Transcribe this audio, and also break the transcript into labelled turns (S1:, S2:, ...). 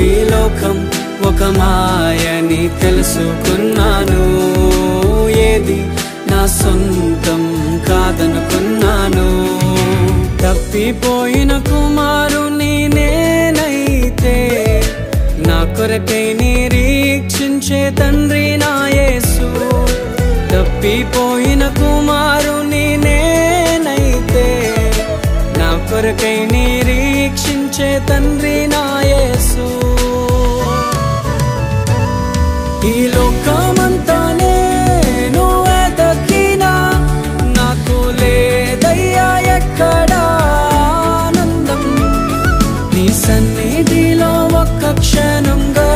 S1: ఈ లోకం ఒక మాయని తెలుసుకున్నాను. ఏది నా సొంతం కాదనుకున్నాను. తప్పిపోయిన కుమారుని నేనైతే నా కొరకై నిరీక్షించే తండ్రి నా యేసు. తప్పిపోయిన కుమారుని నేనైతే నా కొరకై నిరీక్షించే తండ్రి నా యేసు. ఈ లోకమంతా నేను వెతకినా నాకు లేదయ్యా ఎక్కడా ఆనందం. నీ సన్నిధిలో ఒక్క క్షణంగా